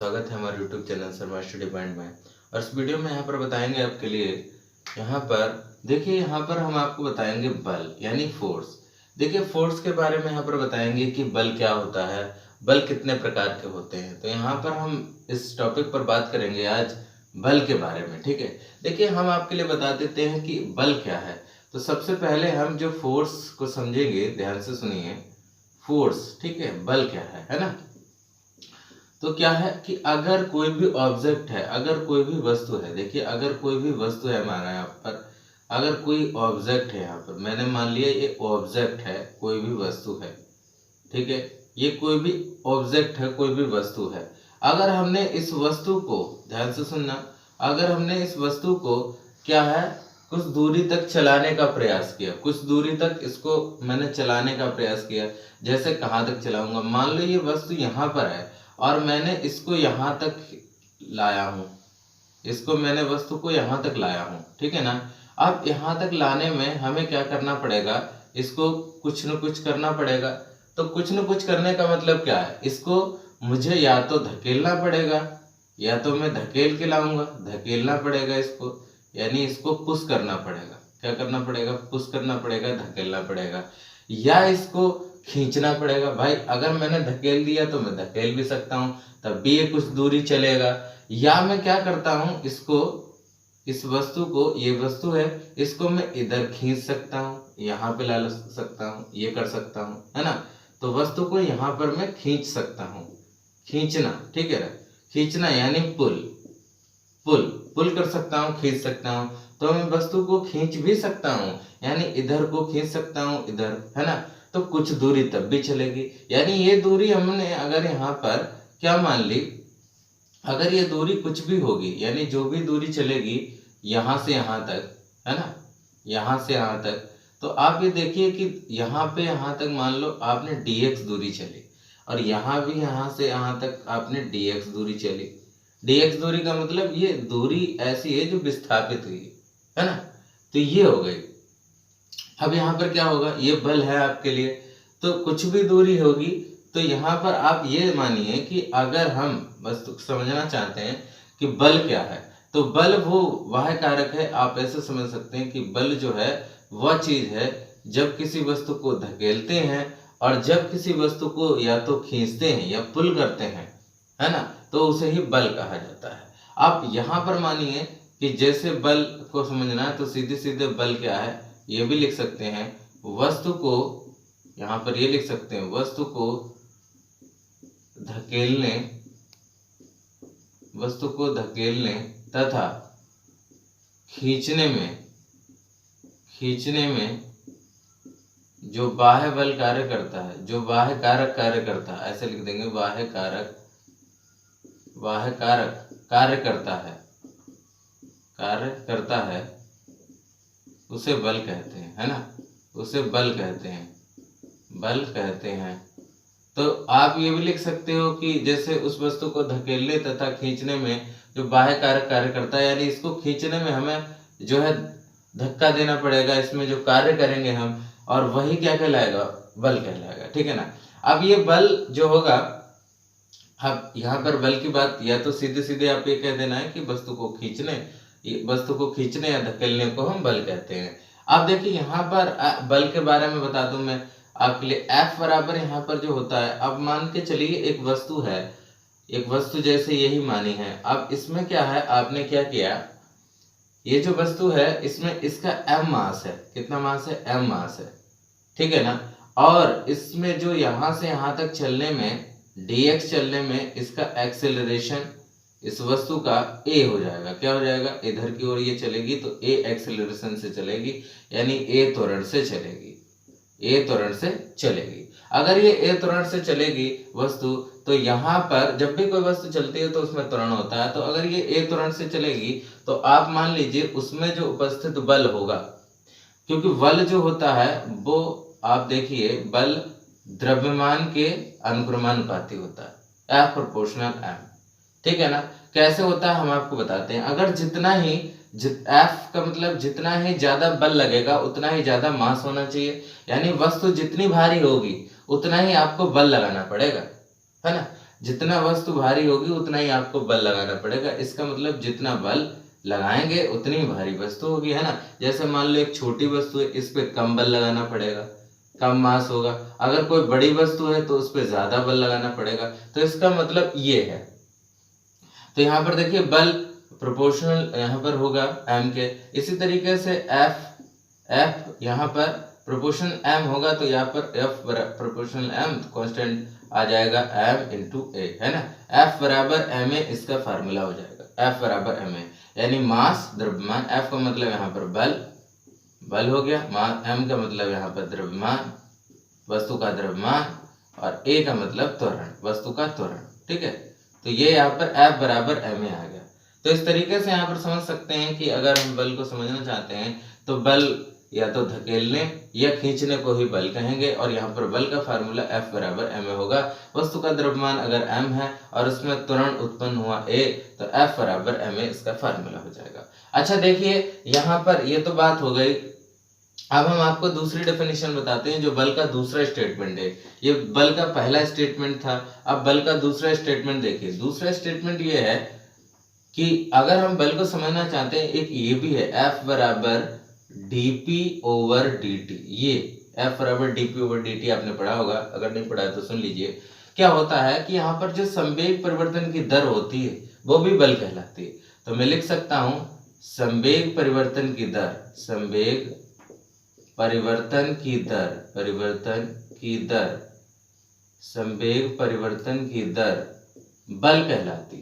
स्वागत है हमारे YouTube channel Sharma study point में। और इस वीडियो में यहाँ पर बताएंगे आपके लिए, यहाँ पर देखिए, यहाँ पर हम आपको बताएंगे बल यानी फोर्स। देखिए फोर्स के बारे में यहाँ पर बताएंगे कि बल क्या होता है, बल कितने प्रकार के होते हैं। तो यहाँ पर हम इस टॉपिक पर बात करेंगे आज बल के बारे में। ठीक है, देखिए हम आपके लिए बता देते हैं कि बल क्या है। तो सबसे पहले हम जो फोर्स को समझेंगे, ध्यान से सुनिए। फोर्स, ठीक है, बल क्या है ना। तो क्या है कि अगर कोई भी ऑब्जेक्ट है, अगर कोई भी वस्तु है, देखिए अगर कोई भी वस्तु है हमारा यहाँ पर, अगर कोई ऑब्जेक्ट है, यहाँ पर मैंने मान लिया ये ऑब्जेक्ट है, कोई भी वस्तु है, ठीक है, ये कोई भी ऑब्जेक्ट है, कोई भी वस्तु है। अगर हमने इस वस्तु को, ध्यान से सुनना, अगर हमने इस वस्तु को क्या है कुछ दूरी तक चलाने का प्रयास किया, कुछ दूरी तक इसको मैंने चलाने का प्रयास किया। जैसे कहाँ तक चलाऊंगा, मान लो ये वस्तु यहाँ पर है और मैंने इसको यहाँ तक लाया हूँ, इसको मैंने वस्तु को यहाँ तक लाया हूँ, ठीक है ना। अब यहाँ तक लाने में हमें क्या करना पड़ेगा, इसको कुछ न कुछ करना पड़ेगा। तो कुछ न कुछ करने का मतलब क्या है, इसको मुझे या तो धकेलना पड़ेगा, या तो मैं धकेल के लाऊंगा, धकेलना पड़ेगा इसको, यानी इसको पुश करना पड़ेगा। क्या करना पड़ेगा, पुश करना पड़ेगा, धकेलना पड़ेगा, या इसको खींचना पड़ेगा। भाई अगर मैंने धकेल दिया तो मैं धकेल भी सकता हूँ, तब भी ये कुछ दूरी चलेगा। या मैं क्या करता हूँ, इसको, इस वस्तु को, ये वस्तु है, इसको मैं इधर खींच सकता हूँ, यहाँ पे ला सकता हूँ, ये कर सकता हूँ, है ना। तो वस्तु को यहाँ पर मैं खींच सकता हूँ, खींचना, ठीक है ना, खींचना यानी पुल, पुल पुल कर सकता हूँ, खींच सकता हूँ। तो मैं वस्तु को खींच भी सकता हूँ, यानी इधर को खींच सकता हूँ, इधर, है ना। तो कुछ दूरी तब भी चलेगी, यानी ये दूरी हमने अगर यहाँ पर क्या मान ली, अगर ये दूरी कुछ भी होगी, यानी जो भी दूरी चलेगी यहाँ से यहाँ तक, है ना, यहाँ से यहाँ तक, तो आप ये देखिए कि यहाँ पे यहाँ तक मान लो आपने dx दूरी चली, और यहाँ भी यहाँ से यहाँ तक आपने dx दूरी चली। dx दूरी का मतलब ये दूरी ऐसी है जो विस्थापित हुई है ना। तो ये हो गई। अब यहाँ पर क्या होगा, ये बल है आपके लिए, तो कुछ भी दूरी होगी। तो यहाँ पर आप ये मानिए कि अगर हम बस समझना चाहते हैं कि बल क्या है, तो बल वो वह कारक है, आप ऐसे समझ सकते हैं कि बल जो है वह चीज है जब किसी वस्तु को धकेलते हैं और जब किसी वस्तु को या तो खींचते हैं या पुल करते हैं, है ना, तो उसे ही बल कहा जाता है। आप यहाँ पर मानिए कि जैसे बल को समझना है तो सीधे सीधे बल क्या है ये भी लिख सकते हैं, वस्तु को, यहाँ पर ये लिख सकते हैं, वस्तु को धकेलने, वस्तु को धकेलने तथा खींचने में जो बाह्य बल कार्य करता है, जो बाह्य कारक कार्य करता है, ऐसे लिख देंगे, बाह्य कारक, बाह्य कारक कार्य करता है, कार्य करता है, उसे बल कहते हैं, है ना, उसे बल कहते हैं, बल कहते हैं। तो आप ये भी लिख सकते हो कि जैसे उस वस्तु को धकेलने तथा खींचने में जो बाह्य कारक कार्य करता है, यानी इसको खींचने में हमें जो है धक्का देना पड़ेगा, इसमें जो कार्य करेंगे हम, और वही क्या कहलाएगा, बल कहलाएगा, ठीक है ना। अब ये बल जो होगा, अब यहाँ पर बल की बात या तो सीधे सीधे आप ये कह देना है कि वस्तु को खींचने, वस्तु को खींचने या धकेलने को हम बल कहते हैं। अब देखिए यहाँ पर बल के बारे में बता दूं मैं आपके लिए, F बराबर यहाँ पर जो होता है, अब मान के चलिए एक वस्तु है, एक वस्तु जैसे यही मानी है। अब इसमें क्या है, आपने क्या किया, ये जो वस्तु है इसमें इसका m मास है, कितना मास है, m मास है, ठीक है ना। और इसमें जो यहाँ से यहाँ तक चलने में, dx चलने में इसका एक्सेलरेशन इस वस्तु का a हो जाएगा। क्या हो जाएगा, इधर की ओर ये चलेगी तो a एक्सेलरेशन से चलेगी, यानी a त्वरण से चलेगी, a त्वरण से चलेगी। अगर ये a त्वरण से चलेगी वस्तु, तो यहाँ पर जब भी कोई वस्तु चलती है तो उसमें त्वरण होता है। तो अगर ये a त्वरण से चलेगी तो आप मान लीजिए उसमें जो उपस्थित बल होगा, क्योंकि बल जो होता है वो आप देखिए बल द्रव्यमान के अनुक्रमानुपाती होता है, F प्रोपोर्शनल M, ठीक है ना। कैसे होता है हम आपको बताते हैं। अगर जितना ही F का मतलब जितना ही ज्यादा बल लगेगा उतना ही ज्यादा मास होना चाहिए, यानी वस्तु जितनी भारी होगी उतना ही आपको बल लगाना पड़ेगा, है ना। जितना वस्तु भारी होगी उतना ही आपको बल लगाना पड़ेगा। इसका मतलब जितना बल लगाएंगे उतनी भारी वस्तु होगी, है ना। जैसे मान लो एक छोटी वस्तु है, इस पे कम बल लगाना पड़ेगा, कम मास होगा। अगर कोई बड़ी वस्तु है तो उस पे ज्यादा बल लगाना पड़ेगा। तो इसका मतलब ये है। तो यहाँ पर देखिए बल प्रोपोर्शनल यहाँ पर होगा m के। इसी तरीके से F यहाँ पर प्रोपोर्शनल m होगा, तो यहाँ पर F प्रोपोर्शनल m कांस्टेंट आ जाएगा m इंटू a, है ना। F बराबर ma इसका फार्मूला हो जाएगा, F बराबर ma यानी मास द्रव्यमान। F का मतलब यहाँ पर बल हो गया, m का मतलब यहाँ पर द्रव्यमान, वस्तु का द्रव्यमान, और a का मतलब त्वरण, वस्तु का त्वरण। ठीक है, तो ये यहाँ पर F बराबर ma आ गया। तो इस तरीके से यहाँ पर समझ सकते हैं कि अगर हम बल को समझना चाहते हैं तो बल या तो धकेलने या खींचने को ही बल कहेंगे, और यहाँ पर बल का फार्मूला F बराबर ma होगा। वस्तु का द्रव्यमान अगर m है और उसमें त्वरण उत्पन्न हुआ a, तो F बराबर ma इसका फार्मूला हो जाएगा। अच्छा देखिए यहाँ पर ये तो बात हो गई। अब हम आपको दूसरी डेफिनेशन बताते हैं, जो बल का दूसरा स्टेटमेंट है। ये बल का पहला स्टेटमेंट था, अब बल का दूसरा स्टेटमेंट देखिए। दूसरा स्टेटमेंट ये है कि अगर हम बल को समझना चाहते हैं, एक ये भी है F बराबर dp ओवर dt। ये F बराबर dp ओवर dt आपने पढ़ा होगा, अगर नहीं पढ़ा है तो सुन लीजिए। क्या होता है कि यहाँ पर जो संवेग परिवर्तन की दर होती है वो भी बल कहलाती है। तो मैं लिख सकता हूं संवेग परिवर्तन की दर, संवेग परिवर्तन की दर, संवेग परिवर्तन की दर बल कहलाती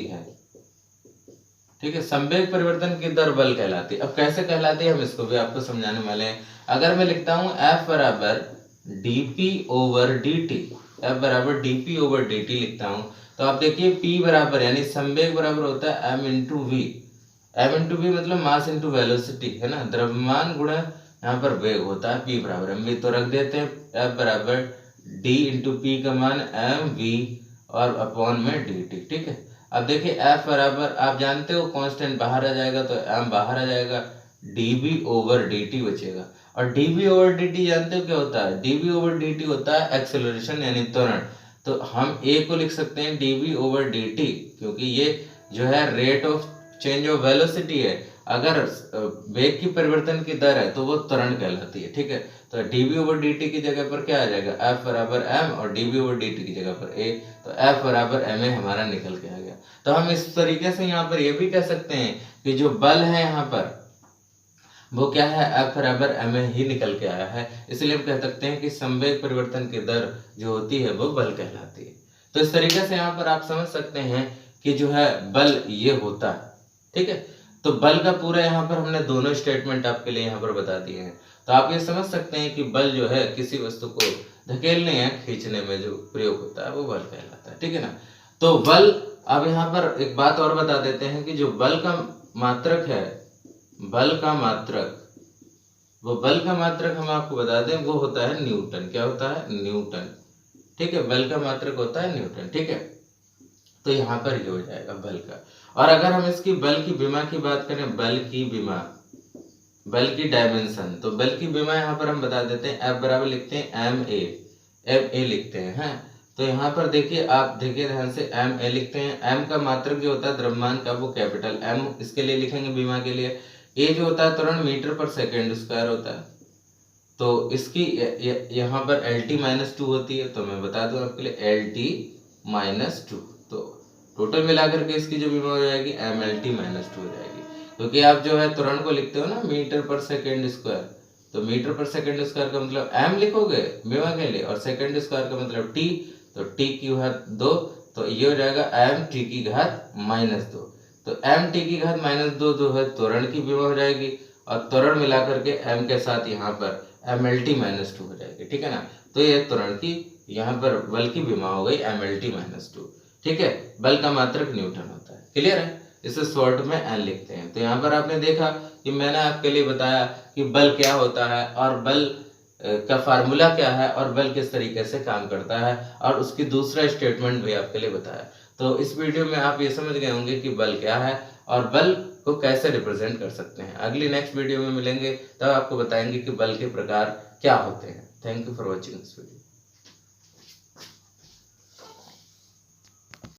है, ठीक है। संवेग परिवर्तन की दर बल कहलाती है। अब कैसे कहलाती है हम इसको भी आपको समझाने वाले हैं। अगर मैं लिखता हूं F बराबर dp ओवर dt, F बराबर dp ओवर dt लिखता हूं, तो आप देखिए P बराबर यानी संवेग बराबर होता है m into v. m into v मतलब मास इंटू वेलोसिटी, है ना। द्रव्यमान गुणा यहाँ पर वेग होता है P बराबर m v। तो रख देते हैं F बराबर d इंटू पी का मान m v और अपॉन में dt। ठीक है, अब देखिए F बराबर आप जानते हो कांस्टेंट बाहर आ जाएगा तो m बाहर आ जाएगा, dv ओवर dt बचेगा। और dv ओवर dt जानते हो क्या होता है? dv ओवर dt होता है एक्सेलरेशन यानी त्वरण। तो हम a को लिख सकते हैं dv ओवर dt, क्योंकि ये जो है rate of change of velocity है। अगर वेग की परिवर्तन की दर है तो वो त्वरण कहलाती है। ठीक है, तो dv ओवर dt की जगह पर क्या आ जाएगा? F बराबर m और dv ओवर dt की जगह पर a, तो F बराबर ma हमारा निकल के आ गया। तो हम इस तरीके से यहाँ पर ये भी कह सकते हैं कि जो बल है यहाँ पर वो क्या है? F बराबर ma ही निकल के आया है। इसलिए हम कह सकते हैं कि संवेग परिवर्तन की दर जो होती है वो बल कहलाती है। तो इस तरीके से यहाँ पर आप समझ सकते हैं कि जो है बल ये होता है। ठीक है, तो बल का पूरा यहाँ पर हमने दोनों स्टेटमेंट आपके लिए यहाँ पर बता दिए हैं। तो आप ये समझ सकते हैं कि बल जो है किसी वस्तु को धकेलने या खींचने में जो प्रयोग होता है वो बल कहलाता है। ठीक है ना। तो बल, अब यहाँ पर एक बात और बता देते हैं कि जो बल का मात्रक है, बल का मात्रक, वो बल का मात्रक हम आपको बता दें वो होता है न्यूटन। क्या होता है? न्यूटन। ठीक है, बल का मात्रक होता है न्यूटन। ठीक है, तो यहाँ पर ये हो जाएगा बल का। और अगर हम इसकी बल की विमा की बात करें, बल की विमा, बल की डायमेंशन, तो बल की विमा यहाँ पर हम बता देते हैं F बराबर लिखते हैं ma लिखते हैं, हैं। तो यहाँ पर देखिए, आप देखिए ध्यान से, ma लिखते हैं। m का मात्रक जो होता है द्रव्यमान का वो कैपिटल M इसके लिए लिखेंगे विमा के लिए। a जो होता है त्वरण मीटर पर सेकेंड स्क्वायर होता है, तो इसकी यहाँ पर LT-2 होती है। तो मैं बता दूं आपके लिए LT-2, तो टोटल मिलाकर के इसकी जो विमा हो जाएगी MLT-2 हो जाएगी। क्योंकि आप जो है त्वरण को लिखते हो ना मीटर पर सेकेंड स्क्वायर, तो मीटर पर सेकेंड स्क्वायर का मतलब m लिखोगे विमा के लिए, और सेकेंड स्क्वायर का मतलब t, तो t की घात 2, तो ये हो जाएगा mt की घात -2। तो mt की घात -2 जो है त्वरण की विमा हो जाएगी, और त्वरण मिलाकर के m के साथ यहाँ पर MLT-2 हो जाएगी। ठीक है ना। तो ये त्वरण की यहाँ पर बल की विमा हो गई MLT-2। ठीक है, बल का मात्रक न्यूटन होता है। क्लियर है? इसे शॉर्ट में n लिखते हैं। तो यहाँ पर आपने देखा कि मैंने आपके लिए बताया कि बल क्या होता है, और बल का फार्मूला क्या है, और बल किस तरीके से काम करता है, और उसकी दूसरा स्टेटमेंट भी आपके लिए बताया। तो इस वीडियो में आप ये समझ गए होंगे कि बल क्या है और बल को कैसे रिप्रेजेंट कर सकते हैं। अगली नेक्स्ट वीडियो में मिलेंगे, तब आपको बताएंगे कि बल के प्रकार क्या होते हैं। Thank you for watching this video.